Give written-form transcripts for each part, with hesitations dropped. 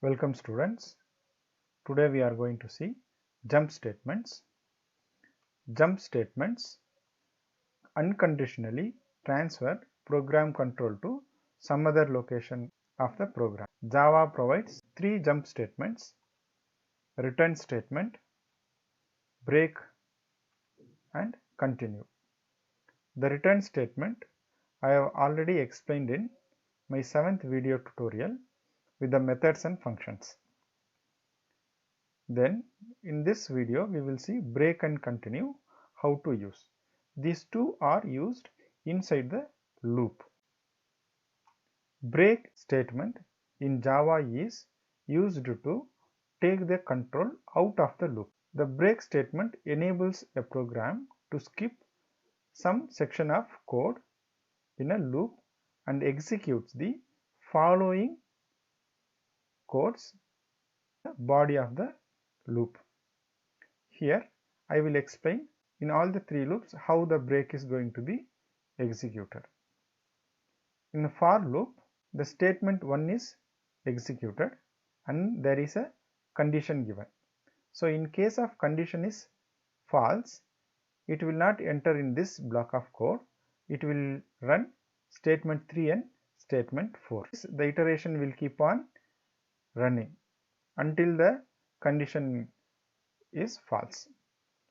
Welcome students. Today we are going to see jump statements. Jump statements unconditionally transfer program control to some other location of the program. Java provides three jump statements: return statement, break and continue. The return statement I have already explained in my 7th video tutorial with the methods and functions. Then in this video we will see break and continue, how to use. These two are used inside the loop. Break statement in Java is used to take the control out of the loop. The break statement enables a program to skip some section of code in a loop and executes the following codes in the body of the loop. Here I will explain in all the three loops how the break is going to be executed. In the for loop, the statement 1 is executed and there is a condition given. So in case of condition is false, it will not enter in this block of code. It will run statement 3 and statement 4. The iteration will keep on running until the condition is false.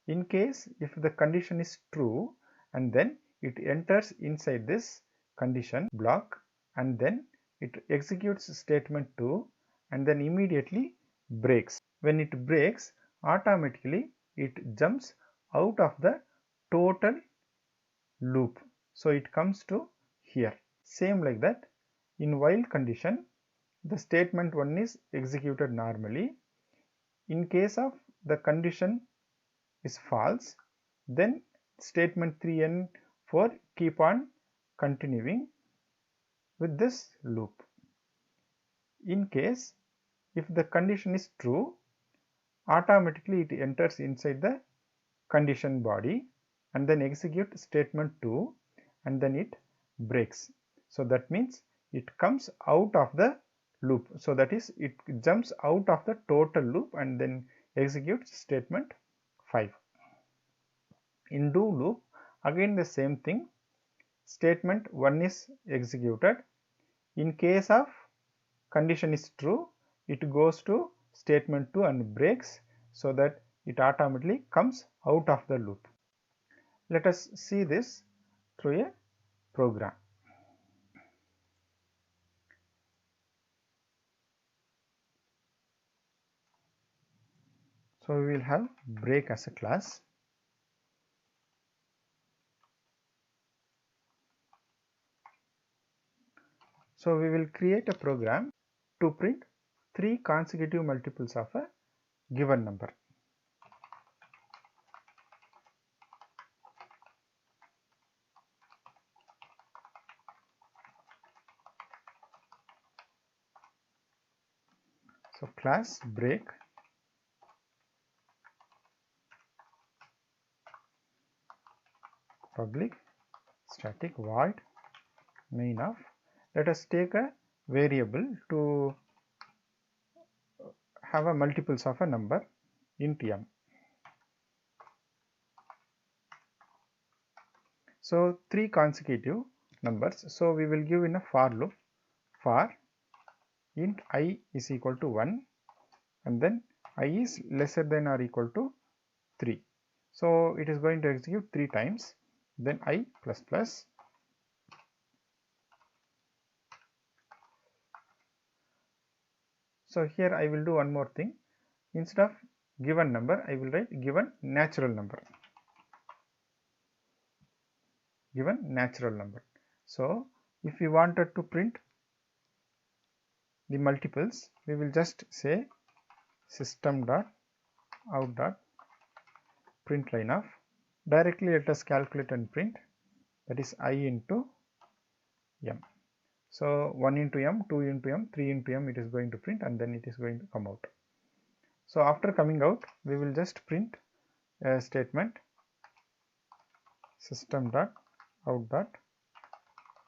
In case if the condition is true, and then it enters inside this condition block and then it executes statement 2 and then immediately breaks. When it breaks, automatically it jumps out of the total loop. So it comes to here. Same like that, in while condition, the statement 1 is executed normally. In case of the condition is false, then statement 3 and 4 keep on continuing with this loop. In case if the condition is true, automatically it enters inside the condition body and then execute statement 2 and then it breaks. So that means it comes out of the loop. So that is, it jumps out of the total loop and then executes statement 5. In do loop, again the same thing. Statement 1 is executed. In case of condition is true, it goes to statement 2 and breaks, so that it automatically comes out of the loop. Let us see this through a program. So we will have break as a class. So we will create a program to print 3 consecutive multiples of a given number. So class break public static void main of, let us take a variable to have a multiples of a number int m. So 3 consecutive numbers. So we will give in a for loop for int I is equal to 1 and then I is lesser than or equal to 3. So it is going to execute 3 times, then I plus plus. So here I will do one more thing. Instead of given number, I will write given natural number. Given natural number. So if we wanted to print the multiples, we will just say system dot out dot print line of, directly let us calculate and print, that is I into m. So 1 into m, 2 into m, 3 into m, it is going to print and then it is going to come out. So after coming out, we will just print a statement system dot out dot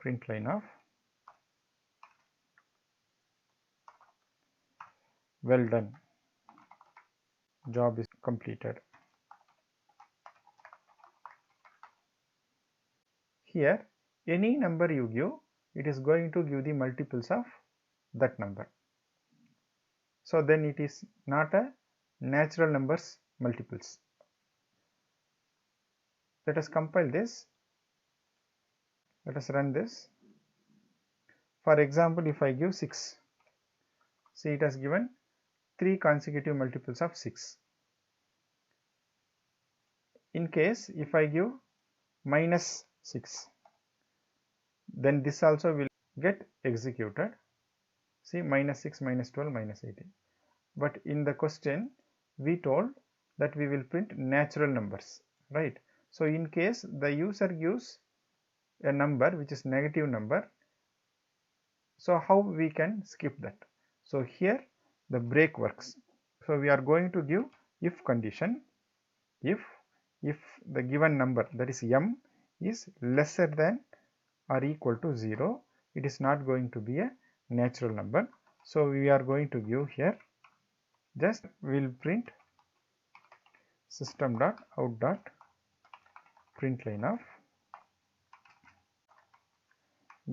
print line of well done, job is completed. Here any number you give, it is going to give the multiples of that number. So then it is not a natural numbers multiples. Let us compile this. Let us run this. For example, if I give 6, see it has given 3 consecutive multiples of 6. In case if I give minus 6, then this also will get executed. See, minus 6, minus 12, minus 18. But in the question we told that we will print natural numbers, right? So in case the user gives a number which is negative number, so how we can skip that? So here the break works. So we are going to give if condition. If the given number, that is m, is lesser than or equal to 0, it is not going to be a natural number. So we are going to give here, just we will print system.out.println of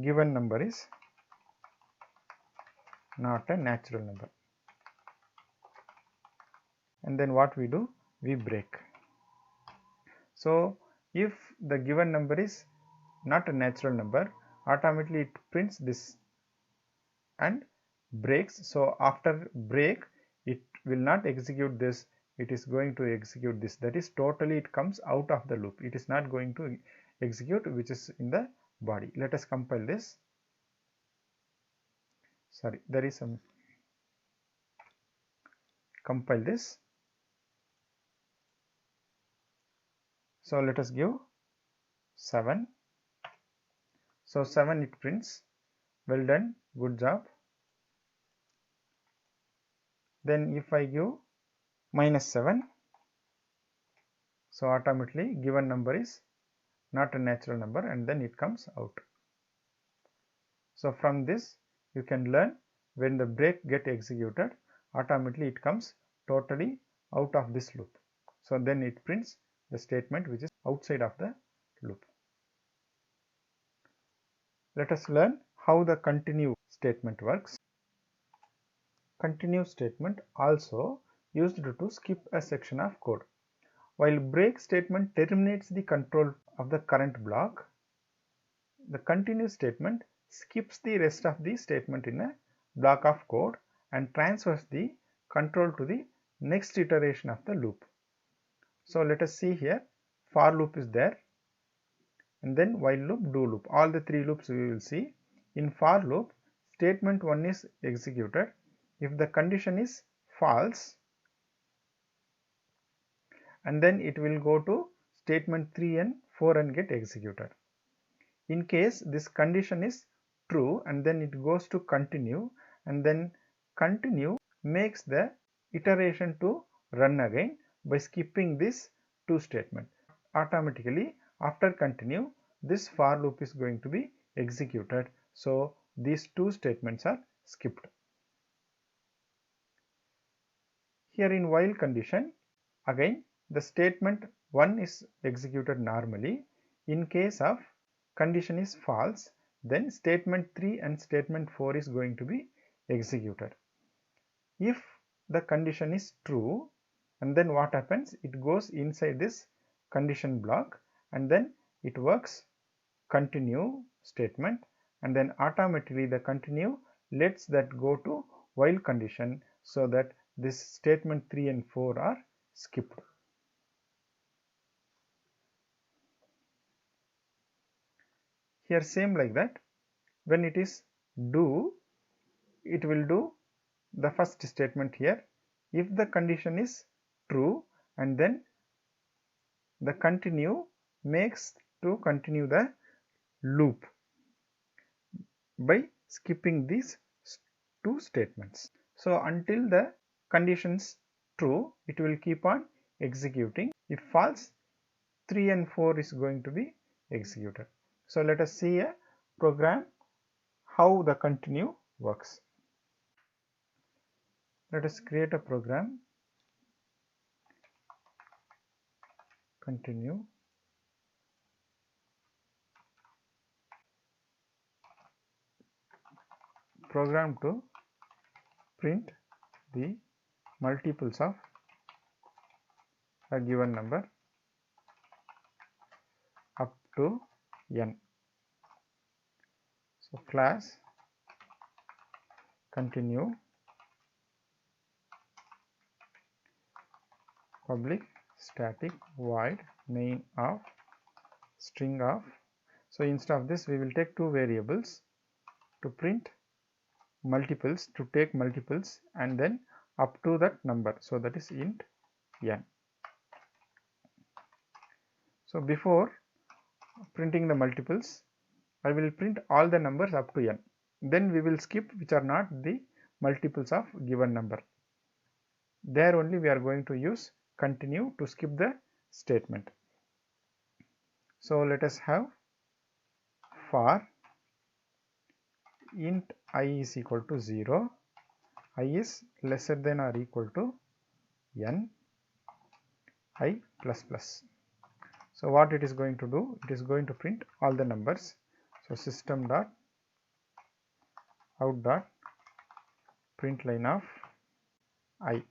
given number is not a natural number. And then what we do, we break. So if the given number is not a natural number, automatically it prints this and breaks. So after break, it will not execute this, it is going to execute this. That is totally it comes out of the loop. It is not going to execute which is in the body. Let us compile this. Sorry, there is some, compile this. So let us give 7. So 7 it prints, well done, good job. Then if I give minus 7, so automatically given number is not a natural number and then it comes out. So from this you can learn, when the break get executed, automatically it comes totally out of this loop. So then it prints the statement which is outside of the loop. Let us learn how the continue statement works. Continue statement also used to skip a section of code. While break statement terminates the control of the current block, the continue statement skips the rest of the statement in a block of code and transfers the control to the next iteration of the loop. So let us see here, for loop is there, and then while loop, do loop, all the 3 loops we will see. In for loop, statement 1 is executed if the condition is false, and then it will go to statement 3 and 4 and get executed. In case this condition is true, and then it goes to continue, and then continue makes the iteration to run again by skipping this 2 statement. Automatically after continue, this for loop is going to be executed. So these 2 statements are skipped. Here in while condition, again the statement 1 is executed normally. In case of condition is false, then statement 3 and statement 4 is going to be executed. If the condition is true, and then what happens, it goes inside this condition block and then it works continue statement, and then automatically the continue lets that go to while condition, so that this statement 3 and 4 are skipped. Here same like that, when it is do, it will do the first statement here. If the condition is true, and then the continue makes to continue the loop by skipping these 2 statements. So until the conditions true, it will keep on executing. If false, 3 and 4 is going to be executed. So let us see a program how the continue works. Let us create a program. Continue. Program to print the multiples of a given number up to n. So class continue public static void main of string of. So instead of this we will take two variables to print multiples, to take multiples and then up to that number, so that is int n. So before printing the multiples I will print all the numbers up to n, then we will skip which are not the multiples of given number. There only we are going to use continue to skip the statement. So let us have for int I is equal to 0, I is lesser than or equal to n I plus plus. So what it is going to do, it is going to print all the numbers. So system dot out dot print line of I.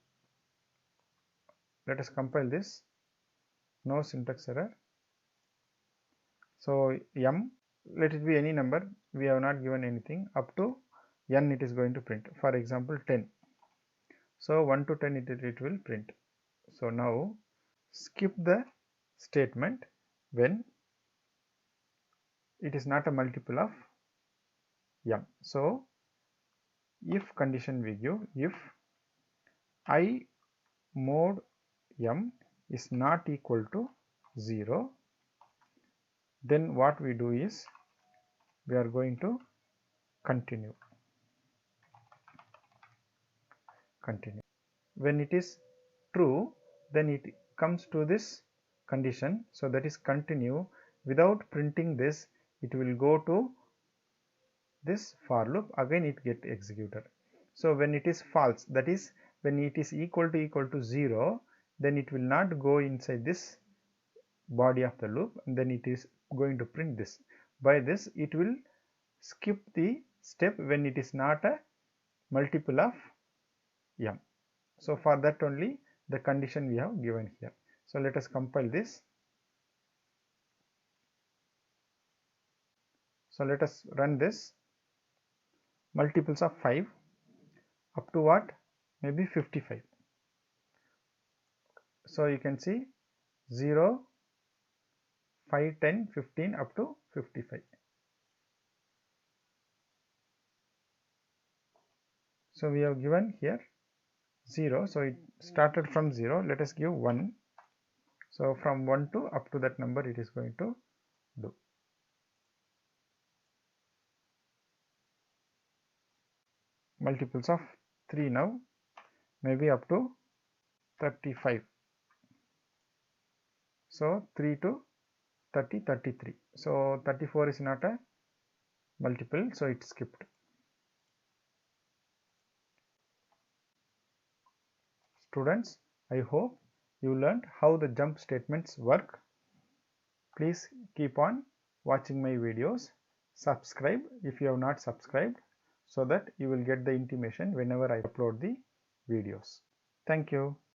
Let us compile this. No syntax error. So m, let it be any number, we have not given anything, up to n it is going to print. For example 10. So 1 to 10 it will print. So now skip the statement when it is not a multiple of m. So if condition we give, if I mod m is not equal to 0, then what we do is we are going to continue. When it is true, then it comes to this condition, so that is continue. Without printing this, it will go to this for loop, again it get executed. So when it is false, that is when it is equal to 0, then it will not go inside this body of the loop, and then it is going to print this. By this it will skip the step when it is not a multiple of m. So for that only the condition we have given here. So let us compile this. So let us run this. Multiples of 5 up to what? Maybe 55. So you can see 0, 5, 10, 15 up to 55. So we have given here 0, so it started from 0. Let us give 1. So from 1 to up to that number it is going to do. Multiples of 3 now, maybe up to 35. So 3 to 30, 33. So 34 is not a multiple, so it skipped. Students, I hope you learned how the jump statements work. Please keep on watching my videos. Subscribe if you have not subscribed, so that you will get the intimation whenever I upload the videos. Thank you.